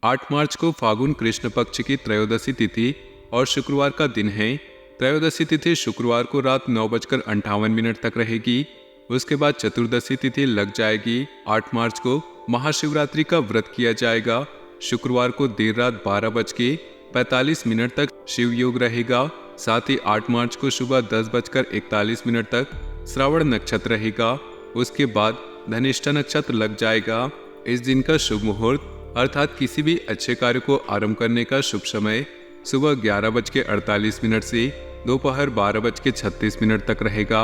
8 मार्च को फागुन कृष्ण पक्ष की त्रयोदशी तिथि और शुक्रवार का दिन है। त्रयोदशी तिथि शुक्रवार को रात 9:58 तक रहेगी। उसके बाद चतुर्दशी तिथि लग जाएगी। 8 मार्च को महाशिवरात्रि का व्रत किया जाएगा। शुक्रवार को देर रात 12:45 तक शिव योग रहेगा। साथ ही 8 मार्च को सुबह 10:41 तक श्रावण नक्षत्र रहेगा। उसके बाद धनिष्ठा नक्षत्र लग जाएगा। इस दिन का शुभ मुहूर्त अर्थात किसी भी अच्छे कार्य को आरंभ करने का शुभ समय सुबह 11:48 से दोपहर 12:36 तक रहेगा।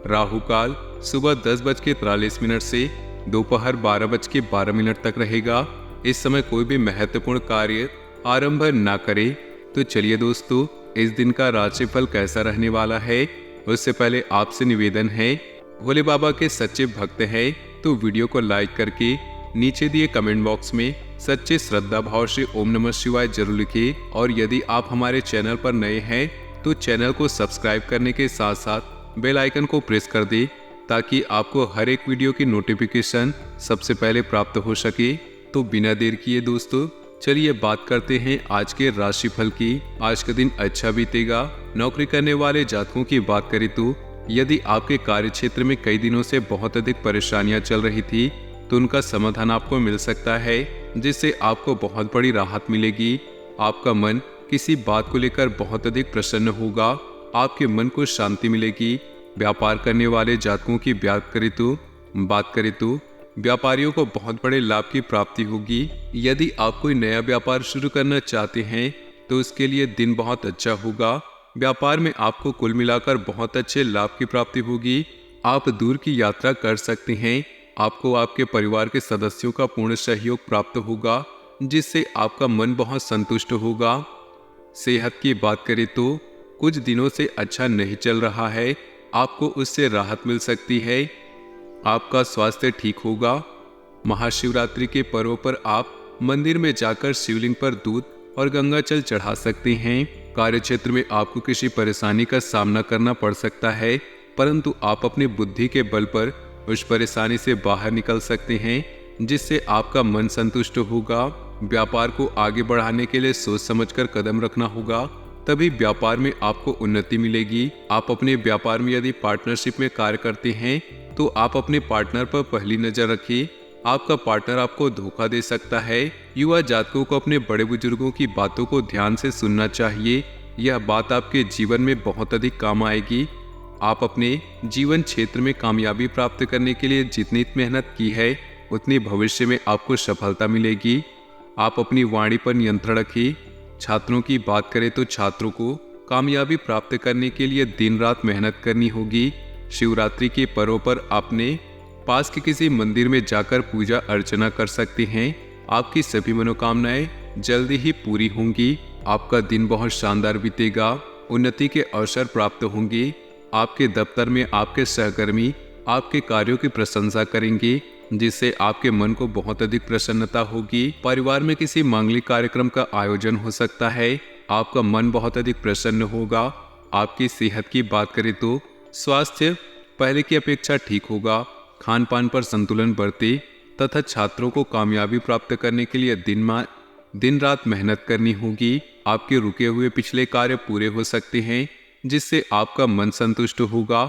राहु काल सुबह 10:43 से दोपहर 12:12 तक रहेगा। इस समय कोई भी महत्वपूर्ण कार्य आरंभ ना करें। तो चलिए दोस्तों, इस दिन का राशिफल कैसा रहने वाला है उससे पहले आपसे निवेदन है, भोले बाबा के सच्चे भक्त हैं तो वीडियो को लाइक करके नीचे दिए कमेंट बॉक्स में सच्चे श्रद्धा भाव से ओम नमः शिवाय जरूर लिखें। और यदि आप हमारे चैनल पर नए हैं तो चैनल को सब्सक्राइब करने के साथ साथ बेल आइकन को प्रेस कर दें ताकि आपको हर एक वीडियो की नोटिफिकेशन सबसे पहले प्राप्त हो सके। तो बिना देर किए दोस्तों, चलिए बात करते हैं आज के राशिफल की। आज का दिन अच्छा बीतेगा। नौकरी करने वाले जातकों की बात करें तो यदि आपके कार्य क्षेत्र में कई दिनों से बहुत अधिक परेशानियां चल रही थी तो उनका समाधान आपको मिल सकता है, जिससे आपको बहुत बड़ी राहत मिलेगी। आपका मन किसी बात को लेकर बहुत अधिक प्रसन्न होगा। आपके मन को शांति मिलेगी। व्यापार करने वाले जातकों की बात करें तो व्यापारियों को बहुत बड़े लाभ की प्राप्ति होगी। यदि आप कोई नया व्यापार शुरू करना चाहते हैं तो उसके लिए दिन बहुत अच्छा होगा। व्यापार में आपको कुल मिलाकर बहुत अच्छे लाभ की प्राप्ति होगी। आप दूर की यात्रा कर सकते हैं। आपको आपके परिवार के सदस्यों का पूर्ण सहयोग प्राप्त होगा, जिससे आपका मन बहुत संतुष्ट होगा। सेहत की बात करें तो कुछ दिनों से अच्छा नहीं चल रहा है, आपको उससे राहत मिल सकती है। आपका स्वास्थ्य ठीक होगा। महाशिवरात्रि के पर्व पर आप मंदिर में जाकर शिवलिंग पर दूध और गंगाजल चढ़ा सकते हैं। कार्य क्षेत्र में आपको किसी परेशानी का सामना करना पड़ सकता है, परंतु आप अपनी बुद्धि के बल पर उस परेशानी से बाहर निकल सकते हैं, जिससे आपका मन संतुष्ट होगा। व्यापार को आगे बढ़ाने के लिए सोच समझकर कदम रखना होगा, तभी व्यापार में आपको उन्नति मिलेगी। आप अपने व्यापार में यदि पार्टनरशिप में कार्य करते हैं तो आप अपने पार्टनर पर पहली नजर रखिए। आपका पार्टनर आपको धोखा दे सकता है। युवा जातकों को अपने बड़े बुजुर्गों की बातों को ध्यान से सुनना चाहिए। यह बात आपके जीवन में बहुत अधिक काम आएगी। आप अपने जीवन क्षेत्र में कामयाबी प्राप्त करने के लिए जितनी मेहनत की है उतनी भविष्य में आपको सफलता मिलेगी। आप अपनी वाणी पर नियंत्रण रखिए। छात्रों की बात करें तो छात्रों को कामयाबी प्राप्त करने के लिए दिन रात मेहनत करनी होगी। शिवरात्रि के पर्व पर आपने पास के किसी मंदिर में जाकर पूजा अर्चना कर सकते हैं। आपकी सभी मनोकामनाएं जल्दी ही पूरी होंगी। आपका दिन बहुत शानदार बीतेगा। उन्नति के अवसर प्राप्त होंगे। आपके दफ्तर में आपके सहकर्मी आपके कार्यों की प्रशंसा करेंगे, जिससे आपके मन को बहुत अधिक प्रसन्नता होगी। परिवार में किसी मांगलिक कार्यक्रम का आयोजन हो सकता है। आपका मन बहुत अधिक प्रसन्न होगा। आपकी सेहत की बात करें तो स्वास्थ्य पहले की अपेक्षा ठीक होगा। खान पान पर संतुलन बरते तथा छात्रों को कामयाबी प्राप्त करने के लिए दिन रात मेहनत करनी होगी। आपके रुके हुए पिछले कार्य पूरे हो सकते हैं, जिससे आपका मन संतुष्ट होगा।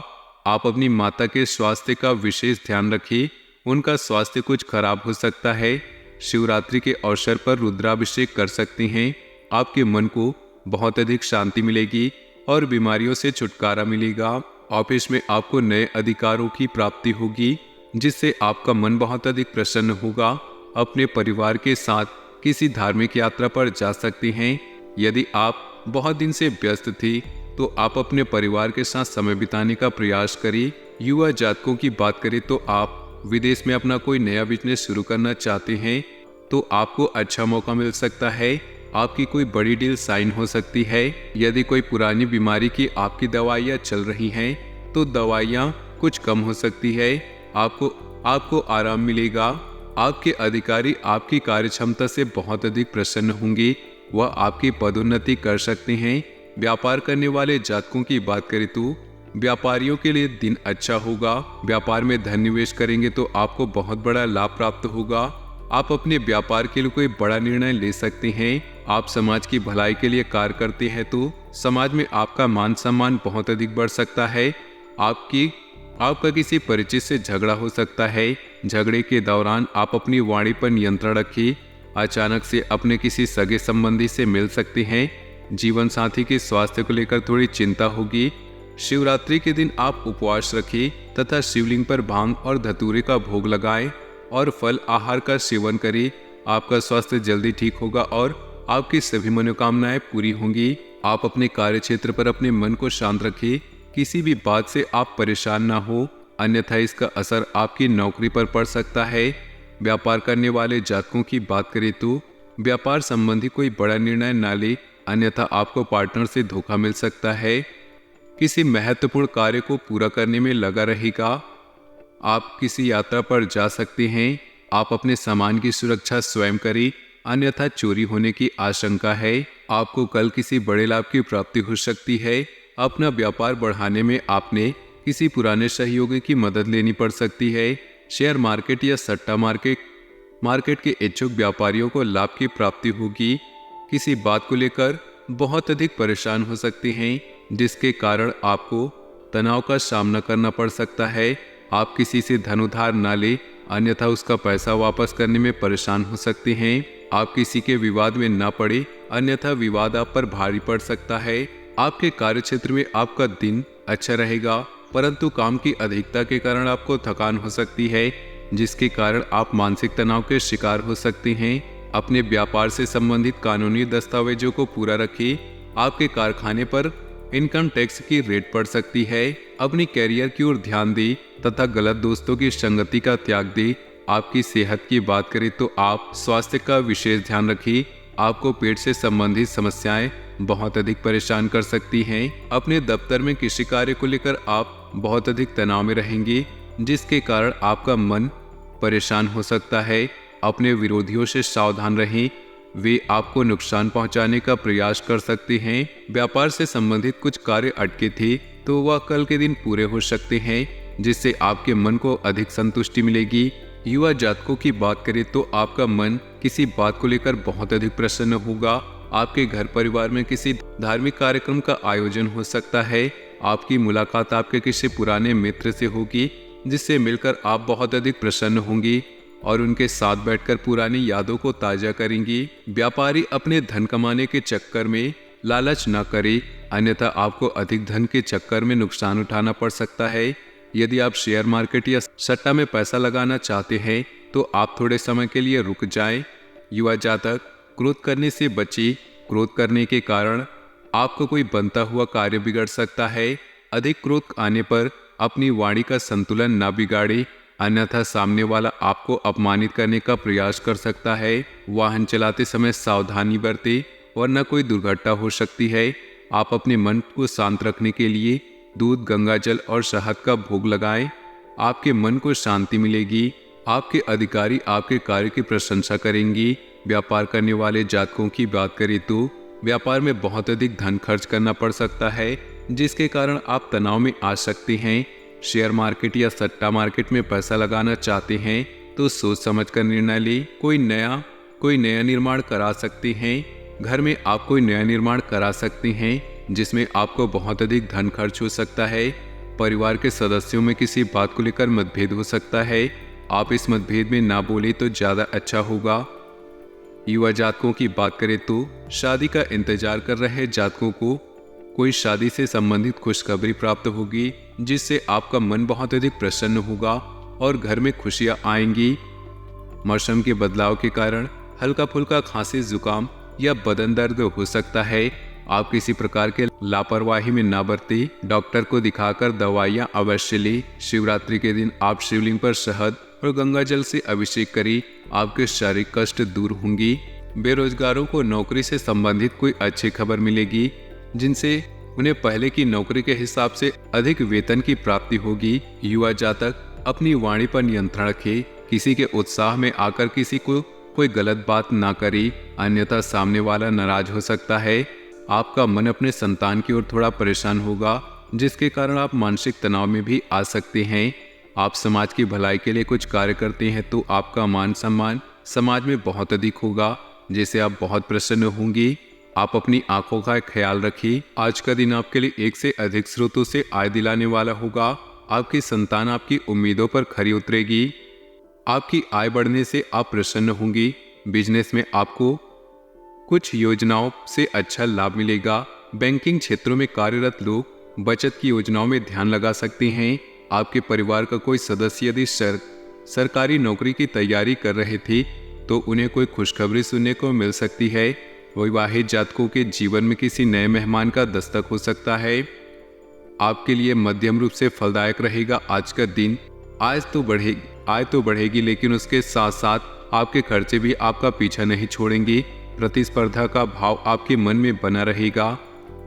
आप अपनी माता के स्वास्थ्य का विशेष ध्यान रखें। उनका स्वास्थ्य कुछ खराब हो सकता है। शिवरात्रि के अवसर पर रुद्राभिषेक कर सकते हैं। आपके मन को बहुत अधिक शांति मिलेगी और बीमारियों से छुटकारा मिलेगा। ऑफिस में आपको नए अधिकारों की प्राप्ति होगी, जिससे आपका मन बहुत अधिक प्रसन्न होगा। अपने परिवार के साथ किसी धार्मिक यात्रा पर जा सकते हैं। यदि आप बहुत दिन से व्यस्त थे तो आप अपने परिवार के साथ समय बिताने का प्रयास करें। युवा जातकों की बात करें तो आप विदेश में अपना कोई नया बिजनेस शुरू करना चाहते हैं तो आपको अच्छा मौका मिल सकता है। आपकी कोई बड़ी डील साइन हो सकती है। यदि कोई पुरानी बीमारी की आपकी दवाइयाँ चल रही हैं तो दवाइयाँ कुछ कम हो सकती है। आपको आराम मिलेगा। आपके अधिकारी आपकी कार्यक्षमता से बहुत अधिक प्रसन्न होंगे। वह आपकी पदोन्नति कर सकते हैं। व्यापार करने वाले जातकों की बात करें तो व्यापारियों के लिए दिन अच्छा होगा। व्यापार में धन निवेश करेंगे तो आपको बहुत बड़ा लाभ प्राप्त होगा। आप अपने व्यापार के लिए कोई बड़ा निर्णय ले सकते हैं। आप समाज की भलाई के लिए कार्य करते हैं तो समाज में आपका मान सम्मान बहुत अधिक बढ़ सकता है। आपका किसी परिचित से झगड़ा हो सकता है। झगड़े के दौरान आप अपनी वाणी पर नियंत्रण रखिए। अचानक से अपने किसी सगे संबंधी से मिल सकते हैं। जीवन साथी के स्वास्थ्य को लेकर थोड़ी चिंता होगी। शिवरात्रि के दिन आप उपवास रखें तथा शिवलिंग पर भांग और धतूरे का भोग लगाएं और फल आहार का सेवन करें। आपका स्वास्थ्य जल्दी ठीक होगा और आपकी सभी मनोकामनाएं पूरी होंगी। आप अपने कार्य क्षेत्र पर अपने मन को शांत रखें। किसी भी बात से आप परेशान ना हो, अन्यथा इसका असर आपकी नौकरी पर पड़ सकता है। व्यापार करने वाले जातकों की बात करें तो व्यापार संबंधी कोई बड़ा निर्णय ना ले, अन्यथा आपको पार्टनर से धोखा मिल सकता है। किसी महत्वपूर्ण कार्य को पूरा करने में लगा रहेगा। आप किसी यात्रा पर जा सकते हैं। आप अपने सामान की सुरक्षा स्वयं करें, अन्यथा चोरी होने की आशंका है। आपको कल किसी बड़े लाभ की प्राप्ति हो सकती है। अपना व्यापार बढ़ाने में आपने किसी पुराने सहयोगी की मदद लेनी पड़ सकती है। शेयर मार्केट या सट्टा मार्केट के इच्छुक व्यापारियों को लाभ की प्राप्ति होगी। किसी बात को लेकर बहुत अधिक परेशान हो सकते हैं, जिसके कारण आपको तनाव का सामना करना पड़ सकता है। आप किसी से धन उधार ना ले, अन्यथा उसका पैसा वापस करने में परेशान हो सकते हैं। आप किसी के विवाद में ना पड़े, अन्यथा विवाद आप पर भारी पड़ सकता है। आपके कार्य क्षेत्र में आपका दिन अच्छा रहेगा, परंतु काम की अधिकता के कारण आपको थकान हो सकती है, जिसके कारण आप मानसिक तनाव के शिकार हो सकते हैं। अपने व्यापार से संबंधित कानूनी दस्तावेजों को पूरा रखिए। आपके कारखाने पर इनकम टैक्स की रेट पड़ सकती है। अपनी कैरियर की ओर ध्यान दें तथा गलत दोस्तों की संगति का त्याग दें। आपकी सेहत की बात करें तो आप स्वास्थ्य का विशेष ध्यान रखिए। आपको पेट से संबंधित समस्याएं बहुत अधिक परेशान कर सकती हैं। अपने दफ्तर में किसी कार्य को लेकर आप बहुत अधिक तनाव में रहेंगे, जिसके कारण आपका मन परेशान हो सकता है। अपने विरोधियों से सावधान रहें, वे आपको नुकसान पहुंचाने का प्रयास कर सकते हैं। व्यापार से संबंधित कुछ कार्य अटके थे तो वह कल के दिन पूरे हो सकते हैं, जिससे आपके मन को अधिक संतुष्टि मिलेगी। युवा जातकों की बात करें तो आपका मन किसी बात को लेकर बहुत अधिक प्रसन्न होगा। आपके घर परिवार में किसी धार्मिक कार्यक्रम का आयोजन हो सकता है। आपकी मुलाकात आपके किसी पुराने मित्र से होगी, जिससे मिलकर आप बहुत अधिक प्रसन्न होंगी और उनके साथ बैठकर पुरानी यादों को ताजा करेंगी। व्यापारी अपने धन कमाने के चक्कर में लालच न करे, अन्यथा आपको अधिक धन के चक्कर में नुकसान उठाना पड़ सकता है। यदि आप शेयर मार्केट या सट्टा में पैसा लगाना चाहते हैं तो आप थोड़े समय के लिए रुक जाएं। युवा जातक क्रोध करने से बचिए। क्रोध करने के कारण आपको कोई बनता हुआ कार्य बिगड़ सकता है। अधिक क्रोध आने पर अपनी वाणी का संतुलन न बिगाड़े, अन्यथा सामने वाला आपको अपमानित करने का प्रयास कर सकता है। वाहन चलाते समय सावधानी बरतें, वरना कोई दुर्घटना हो सकती है। आप अपने मन को शांत रखने के लिए दूध, गंगाजल और शहद का भोग लगाएं। आपके मन को शांति मिलेगी। आपके अधिकारी आपके कार्य की प्रशंसा करेंगी। व्यापार करने वाले जातकों की बात करें तो व्यापार में बहुत अधिक धन खर्च करना पड़ सकता है, जिसके कारण आप तनाव में आ सकते हैं। शेयर मार्केट या सट्टा मार्केट में पैसा लगाना चाहते हैं तो सोच समझ कर निर्णय लें। कोई नया निर्माण करा सकते हैं। घर में आप कोई नया निर्माण करा सकते हैं, जिसमें आपको बहुत अधिक धन खर्च हो सकता है। परिवार के सदस्यों में किसी बात को लेकर मतभेद हो सकता है। आप इस मतभेद में ना बोले तो ज्यादा अच्छा होगा। युवा जातकों की बात करें तो शादी का इंतजार कर रहे जातकों को कोई शादी से संबंधित खुशखबरी प्राप्त होगी, जिससे आपका मन बहुत अधिक प्रसन्न होगा और घर में खुशियां आएंगी। मौसम के बदलाव के कारण हल्का फुल्का खांसी, जुकाम या बदन दर्द हो सकता है। आप किसी प्रकार के लापरवाही में ना बरते। डॉक्टर को दिखाकर दवाइयां अवश्य लें। शिवरात्रि के दिन आप शिवलिंग पर शहद और गंगा जल से अभिषेक करें। आपके शारीरिक कष्ट दूर होंगी। बेरोजगारों को नौकरी से संबंधित कोई अच्छी खबर मिलेगी, जिनसे उन्हें पहले की नौकरी के हिसाब से अधिक वेतन की प्राप्ति होगी। युवा जातक अपनी वाणी पर नियंत्रण रखें। किसी के उत्साह में आकर किसी को कोई गलत बात ना करे, अन्यथा सामने वाला नाराज हो सकता है। आपका मन अपने संतान की ओर थोड़ा परेशान होगा, जिसके कारण आप मानसिक तनाव में भी आ सकते हैं। आप समाज की भलाई के लिए कुछ कार्य करते हैं तो आपका मान सम्मान समाज में बहुत अधिक होगा, जिससे आप बहुत प्रसन्न होंगी। आप अपनी आंखों का ख्याल रखिए। आज का दिन आपके लिए एक से अधिक स्रोतों से आय दिलाने वाला होगा। आपकी संतान आपकी उम्मीदों पर खरी उतरेगी। आपकी आय बढ़ने से आप प्रसन्न होंगी। बिजनेस में आपको कुछ योजनाओं से अच्छा लाभ मिलेगा। बैंकिंग क्षेत्रों में कार्यरत लोग बचत की योजनाओं में ध्यान लगा सकते हैं। आपके परिवार का कोई सदस्य यदि सरकारी नौकरी की तैयारी कर रहे थे तो उन्हें कोई खुशखबरी सुनने को मिल सकती है। विवाहित जातकों के जीवन में किसी नए मेहमान का दस्तक हो सकता है। आपके लिए मध्यम रूप से फलदायक रहेगा आज का दिन। आय तो बढ़ेगी लेकिन उसके साथ साथ आपके खर्चे भी आपका पीछा नहीं छोड़ेंगे। प्रतिस्पर्धा का भाव आपके मन में बना रहेगा।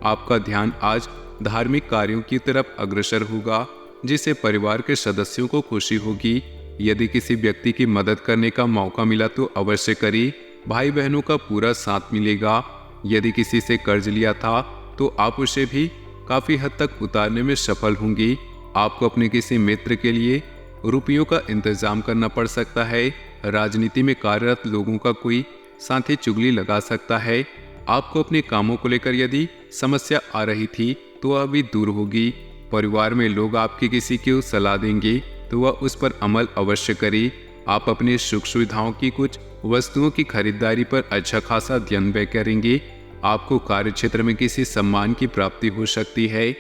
आपका ध्यान आज धार्मिक कार्यों की तरफ अग्रसर होगा, जिससे परिवार के सदस्यों को खुशी होगी। यदि किसी व्यक्ति की मदद करने का मौका मिला तो अवश्य करिए। भाई बहनों का पूरा साथ मिलेगा। यदि किसी से कर्ज लिया था तो आप उसे भी काफी हद तक उतारने में सफल होंगी। आपको अपने किसी मित्र के लिए रुपयों का इंतजाम करना पड़ सकता है। राजनीति में कार्यरत लोगों का कोई साथी चुगली लगा सकता है। आपको अपने कामों को लेकर यदि समस्या आ रही थी तो वह भी दूर होगी। परिवार में लोग आपकी किसी की सलाह देंगे तो वह उस पर अमल अवश्य करे। आप अपनी सुख सुविधाओं की कुछ वस्तुओं की खरीदारी पर अच्छा खासा ध्यान व्यय करेंगे। आपको कार्य क्षेत्र में किसी सम्मान की प्राप्ति हो सकती है।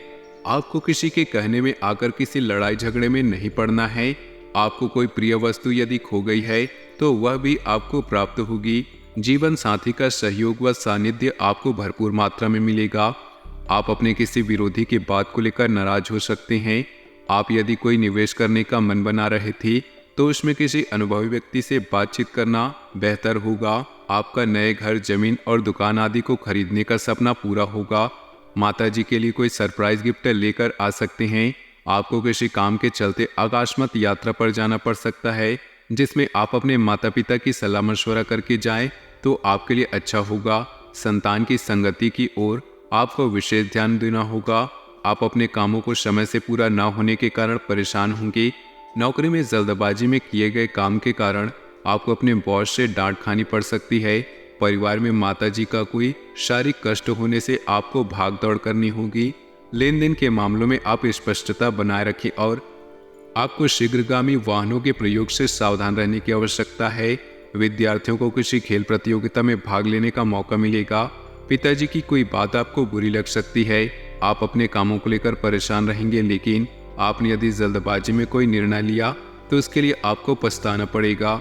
आपको किसी के कहने में आकर किसी लड़ाई झगड़े में नहीं पड़ना है। आपको कोई प्रिय वस्तु यदि खो गई है तो वह भी आपको प्राप्त होगी। जीवन साथी का सहयोग व सानिध्य आपको भरपूर मात्रा में मिलेगा। आप अपने किसी विरोधी की बात को लेकर नाराज हो सकते हैं। आप यदि कोई निवेश करने का मन बना रहे थे तो उसमें किसी अनुभवी व्यक्ति से बातचीत करना बेहतर होगा। आपका नए घर, जमीन और दुकान आदि को खरीदने का सपना पूरा होगा। माताजी के लिए कोई सरप्राइज गिफ्ट लेकर आ सकते हैं। आपको किसी काम के चलते आकाशमत यात्रा पर जाना पड़ सकता है, जिसमें आप अपने माता पिता की सलाह मशवरा करके जाएं तो आपके लिए अच्छा होगा। संतान की संगति की ओर आपको विशेष ध्यान देना होगा। आप अपने कामों को समय से पूरा न होने के कारण परेशान होंगे। नौकरी में जल्दबाजी में किए गए काम के कारण आपको अपने बॉस से डांट खानी पड़ सकती है। परिवार में माताजी का कोई शारीरिक कष्ट होने से आपको भाग दौड़ करनी होगी। लेन देन के मामलों में आप स्पष्टता बनाए रखें और आपको शीघ्रगामी वाहनों के प्रयोग से सावधान रहने की आवश्यकता है। विद्यार्थियों को किसी खेल प्रतियोगिता में भाग लेने का मौका मिलेगा। पिताजी की कोई बात आपको बुरी लग सकती है। आप अपने कामों को लेकर परेशान रहेंगे, लेकिन आपने यदि जल्दबाजी में कोई निर्णय लिया तो उसके लिए आपको पछताना पड़ेगा।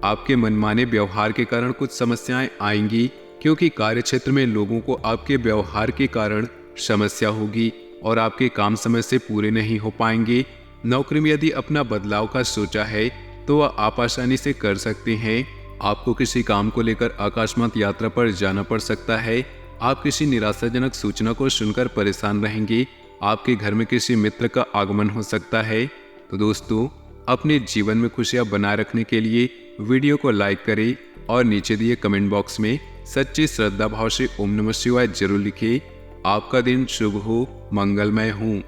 आपके मनमाने व्यवहार के कारण कुछ समस्याएं आएंगी, क्योंकि कार्य क्षेत्र में लोगों को आपके व्यवहार के कारण समस्या होगी और आपके काम समय से पूरे नहीं हो पाएंगे। नौकरी में यदि अपना बदलाव का सोचा है तो वह आप आसानी से कर सकते हैं। आपको किसी काम को लेकर आकाशमत यात्रा पर जाना पड़ सकता है। आप किसी निराशाजनक सूचना को सुनकर परेशान रहेंगे। आपके घर में किसी मित्र का आगमन हो सकता है। तो दोस्तों, अपने जीवन में खुशियां बनाए रखने के लिए वीडियो को लाइक करें और नीचे दिए कमेंट बॉक्स में सच्ची श्रद्धा भाव से ओम नमः शिवाय जरूर लिखें। आपका दिन शुभ हो, मंगलमय हो।